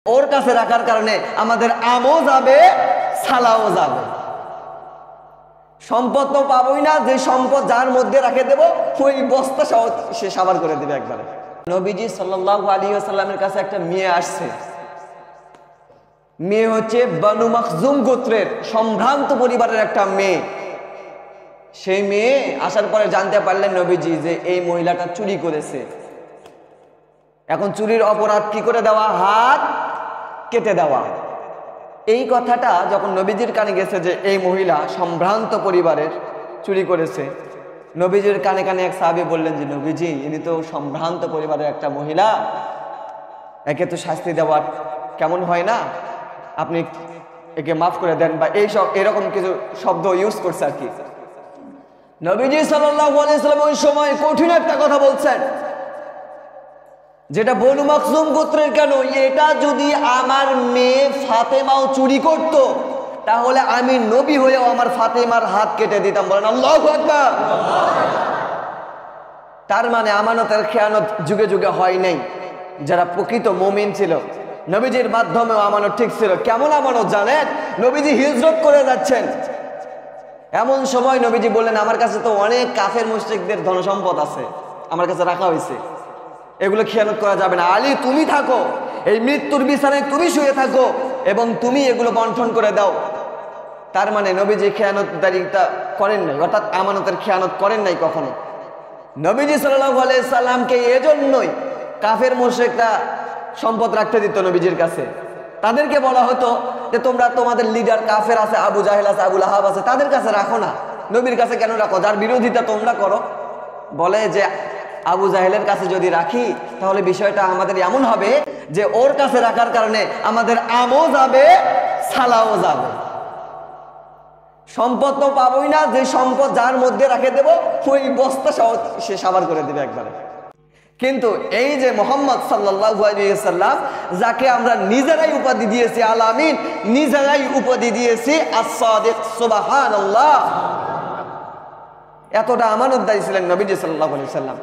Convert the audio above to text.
ওর কাছে রাখার কারণে আমাদের আমও যাবে, সালাও যাবে। সম্পদ তো পাবোই না, যে সম্পদ যার মধ্যে রাখে দেব ওই বস্তা সে সাবার করে দেবে একবারে। নবীজি সাল্লাল্লাহু আলাইহি ওয়াসাল্লামের কাছে একটা মেয়ে আসছে। মেয়ে হচ্ছে বনু মখজুম গোত্রের সম্ভ্রান্ত পরিবারের একটা মেয়ে। সেই মেয়ে আসার পরে জানতে পারলেন নবীজি যে এই মহিলাটা চুরি করেছে। এখন চুরির অপরাধ কি করে দেওয়া? হাত কেটে দেওয়া। এই কথাটা যখন নবীজির কানে গেছে যে এই মহিলা সম্ভ্রান্ত পরিবারের, চুরি করেছে, নবীজির কানে কানে এক সাহাবী বললেন যে নবীজি, ইনি তো সম্ভ্রান্ত পরিবারের একটা মহিলা, একে তো শাস্তি দেওয়া কেমন হয় না, আপনি একে মাফ করে দেন, বা এইসব এরকম কিছু শব্দ ইউজ করছে আর কি। নবীজি সাল্লাল্লাহু আলাইহি ওয়াসাল্লাম ওই সময় কঠিন একটা কথা বলছেন, যেটা বনু মখজুম গোত্রের কেন, এটা যদি আমার মেয়ে ফাতেমাও চুরি করত তাহলে আমি নবী হয়েও আমার ফাতেমার হাত কেটে দিতাম। বলেন আল্লাহু আকবার। তার মানে আমানতের খেয়ানত যুগে যুগে হয় নাই। যারা প্রকৃত মুমিন ছিল, নবীজির মাধ্যমেও আমানত ঠিক ছিল। কেমন আমানত জানেন? নবীজি হিজরত করে যাচ্ছেন, এমন সময় নবীজি বললেন আমার কাছে তো অনেক কাফের মুশরিকদের ধনসম্পদ আছে, আমার কাছে রাখা হয়েছে, এগুলো খেয়ানত করা যাবে না। আলী তুমি থাকো, এই মৃত্যুর বিছানায় তুমি শুয়ে থাকো এবং তুমি এগুলো বন্টন করে দাও। তার মানে নবীজি খেয়ানতদারিতা করেন নাই, অর্থাৎ আমানতের খেয়ানত করেন নাই কখনো। নবীজি সাল্লাল্লাহু আলাইহি সাল্লামকে এজন্যই কাফের মুশরিকরা সম্পদ রাখতে দিত নবীজির কাছে। তাদেরকে বলা হতো যে তোমরা তোমাদের লিডার কাফের আছে, আবু জাহেল আছে, আবু লাহাব আছে, তাদের কাছে রাখো না, নবীর কাছে কেন রাখো? যার বিরোধিতা তোমরা করো। বলে যে আবু জাহেলের কাছে যদি রাখি তাহলে বিষয়টা আমাদের এমন হবে যে ওর কাছে রাখার কারণে আমাদের আমও যাবে, সালাও যাবে। সম্পদ তো পাবোই না, যে সম্পদ যার মধ্যে রাখে দেব ওই বস্তা সে সাবার করে দেবে একবারে। কিন্তু এই যে মুহাম্মদ সাল্লাল্লাহু আলাইহি ওয়াসাল্লাম, যাকে আমরা নিজেরাই উপাধি দিয়েছি আল আমিন, নিজেরাই উপাধি দিয়েছি as-সাদিক, সুবহানাল্লাহ, এতটা আমানতদারী ছিলেন নবীজি সাল্লাল্লাহু আলাইহি ওয়াসাল্লাম।